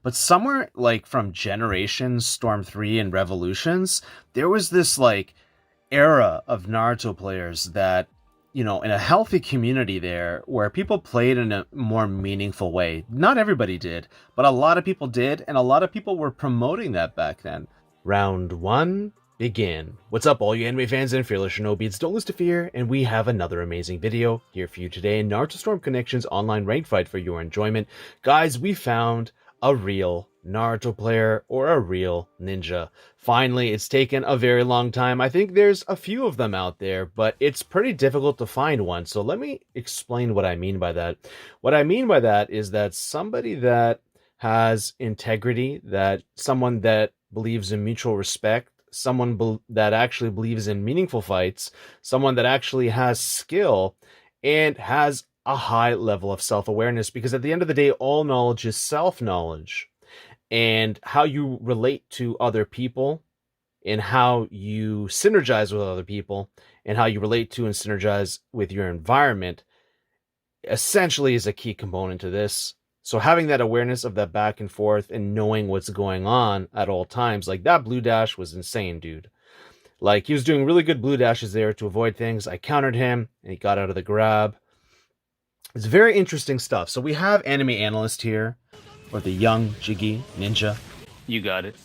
But somewhere like from Generations, Storm 3, and Revolutions, there was this like era of Naruto players that, in a healthy community there where people played in a more meaningful way. Not everybody did, but a lot of people did, and a lot of people were promoting that back then. Round 1, begin. What's up, all you anime fans and fearless shinobies? Don't lose to fear, and we have another amazing video here for you today. Naruto Storm Connections online ranked fight for your enjoyment. Guys, we found a real Naruto player or a real ninja. Finally, it's taken a very long time. I think there's a few of them out there, but it's pretty difficult to find one. So let me explain what I mean by that. What I mean by that is that somebody that has integrity, that someone that believes in mutual respect, someone that actually believes in meaningful fights, someone that actually has skill and has a high level of self-awareness, because at the end of the day, all knowledge is self-knowledge. And how you relate to other people and how you synergize with other people and how you relate to and synergize with your environment essentially is a key component to this. So having that awareness of that back and forth and knowing what's going on at all times, like that blue dash was insane, dude. Like, he was doing really good blue dashes there to avoid things. I countered him and he got out of the grab. It's very interesting stuff. So we have AnimeAnalyst here, or the young Jiggy Ninja. You got it.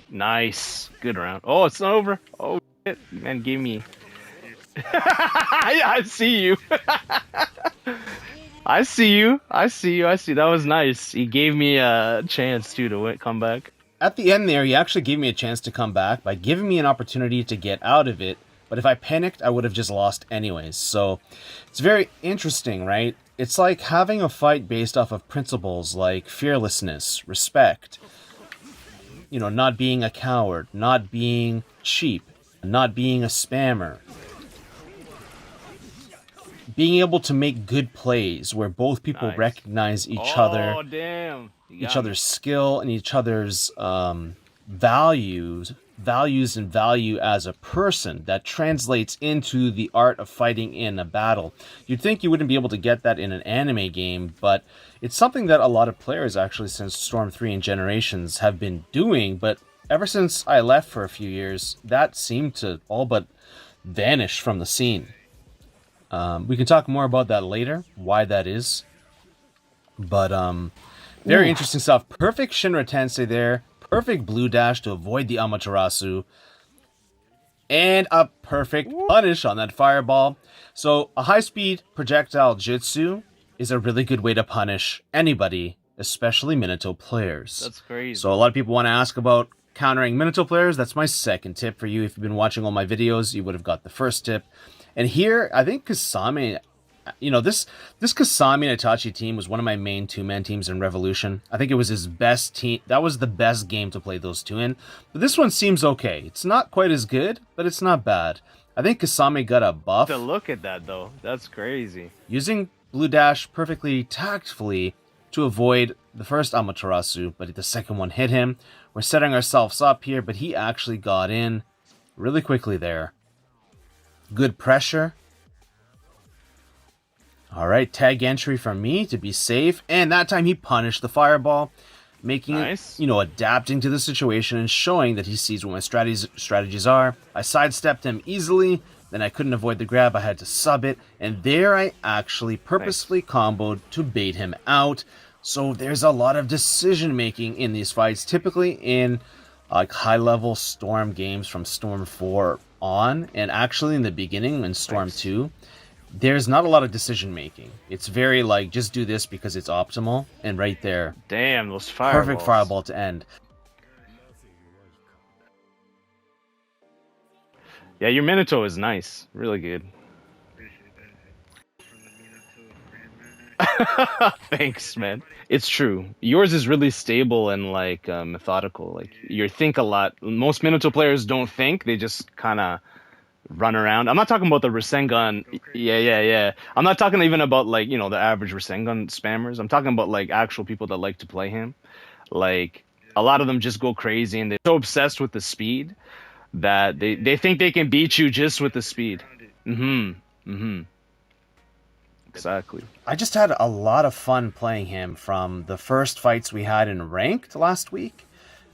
Nice. Good round. Oh, it's not over. Oh, shit. Man, give me. I see you. I see you. I see you. I see. That was nice. He gave me a chance, too, to come back. At the end there, he actually gave me a chance to come back by giving me an opportunity to get out of it. But if I panicked, I would have just lost anyways. So it's very interesting, right? It's like having a fight based off of principles like fearlessness, respect, not being a coward, not being cheap, not being a spammer, being able to make good plays where both people recognize each other, each other's skill and each other's values and value as a person that translates into the art of fighting in a battle. You'd think you wouldn't be able to get that in an anime game, but it's something that a lot of players actually since Storm 3 and Generations have been doing, but ever since I left for a few years, that seemed to all but vanish from the scene. We can talk more about that later, why that is. But very interesting stuff. Perfect Shinra Tensei there. Perfect blue dash to avoid the Amaterasu. And a perfect punish on that fireball. So a high-speed projectile jutsu is a really good way to punish anybody, especially Minato players. That's crazy. So a lot of people want to ask about countering Minato players. That's my second tip for you. If you've been watching all my videos, you would have got the first tip. And here, I think Kasame... this Kasame and Itachi team was one of my main two-man teams in Revolution. I think it was his best team. That was the best game to play those two in. But this one seems okay. It's not quite as good, but it's not bad. I think Kasame got a buff. To look at that, though. That's crazy. Using Blue Dash perfectly tactfully to avoid the first Amaterasu, but the second one hit him. We're setting ourselves up here, but he actually got in really quickly there. Good pressure. Alright, tag entry from me to be safe, and that time he punished the fireball, making it, adapting to the situation and showing that he sees what my strategies are. I sidestepped him easily, then I couldn't avoid the grab, I had to sub it, and there I actually purposefully comboed to bait him out. So there's a lot of decision making in these fights, typically in high-level Storm games from Storm 4 on, and actually in the beginning in Storm 2. There's not a lot of decision making. It's very like, just do this because it's optimal, and right there. Damn, those fireballs. Perfect fireball to end. Yeah, your Minato is nice. Really good. Thanks, man. It's true. Yours is really stable and like methodical. Like, you think a lot. Most Minato players don't think. They just kind of run around. I'm not talking about the Rasengan. Yeah. I'm not talking even about like, the average Rasengan spammers. I'm talking about like actual people that like to play him. Like, a lot of them just go crazy and they're so obsessed with the speed that they think they can beat you just with the speed. That's Exactly. I just had a lot of fun playing him from the first fights we had in ranked last week.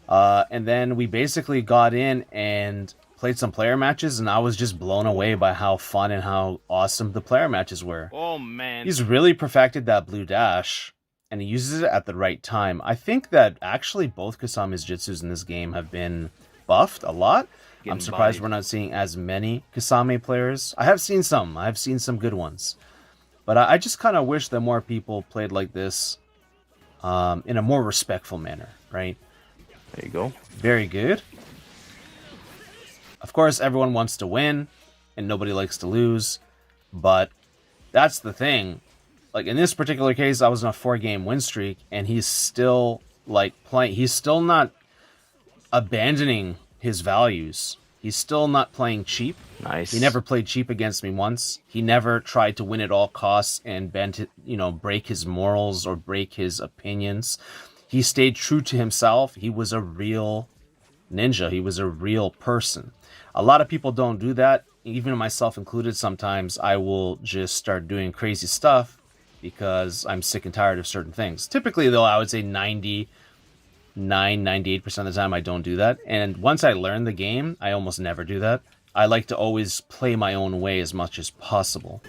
And then we basically got in and played some player matches, and I was just blown away by how fun and how awesome the player matches were. Oh, man. He's really perfected that blue dash, and he uses it at the right time. I think that actually both Kasame's jutsus in this game have been buffed a lot. I'm surprised we're not seeing as many Kasame players. I have seen some. I've seen some good ones. But I just kind of wish that more people played like this in a more respectful manner, right? There you go. Very good. Of course, everyone wants to win, and nobody likes to lose. But that's the thing. Like, in this particular case, I was on a 4-game win streak, and he's still, like, playing. He's still not abandoning his values. He's still not playing cheap. Nice. He never played cheap against me once. He never tried to win at all costs and break his morals or break his opinions. He stayed true to himself. He was a real ninja. He was a real person. A lot of people don't do that, even myself included. Sometimes I will just start doing crazy stuff because I'm sick and tired of certain things. Typically, though, I would say 98% of the time I don't do that. And once I learn the game, I almost never do that. I like to always play my own way as much as possible.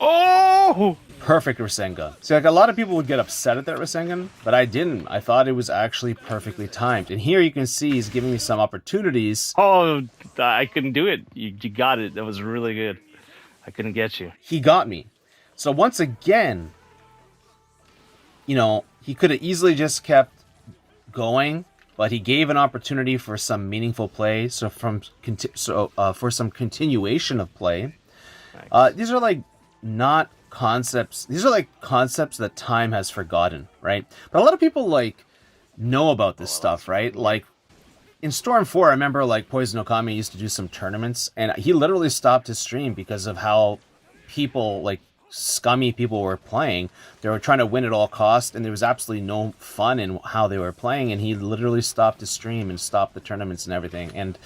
Oh! Perfect Rasengan. See, like, a lot of people would get upset at that Rasengan, but I didn't. I thought it was actually perfectly timed. And here you can see he's giving me some opportunities. Oh, I couldn't do it. You got it. That was really good. I couldn't get you. He got me. So once again, he could have easily just kept going, but he gave an opportunity for some meaningful play. So for some continuation of play. Nice. These are like not concepts. These are like concepts that time has forgotten, right? But a lot of people like know about this stuff, right? Like in Storm 4, I remember like Poison Okami used to do some tournaments, and he literally stopped his stream because of how scummy people were playing. They were trying to win at all costs, and there was absolutely no fun in how they were playing, and he literally stopped his stream and stopped the tournaments and everything. And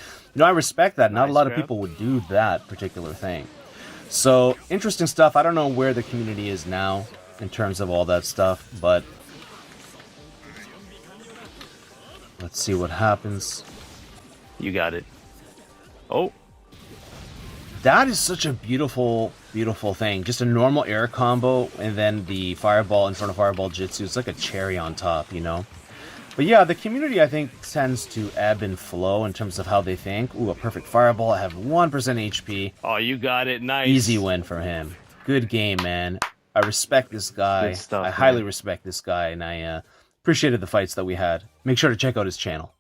I respect that. Not a lot of people would do that particular thing. So interesting stuff. I don't know where the community is now in terms of all that stuff, but let's see what happens. You got it. Oh. That is such a beautiful, beautiful thing. Just a normal air combo, and then the fireball in front of fireball jutsu. It's like a cherry on top, But yeah, the community, I think, tends to ebb and flow in terms of how they think. Ooh, a perfect fireball. I have 1% HP. Oh, you got it. Nice. Easy win for him. Good game, man. I respect this guy. Good stuff, I highly respect this guy, and I appreciated the fights that we had. Make sure to check out his channel.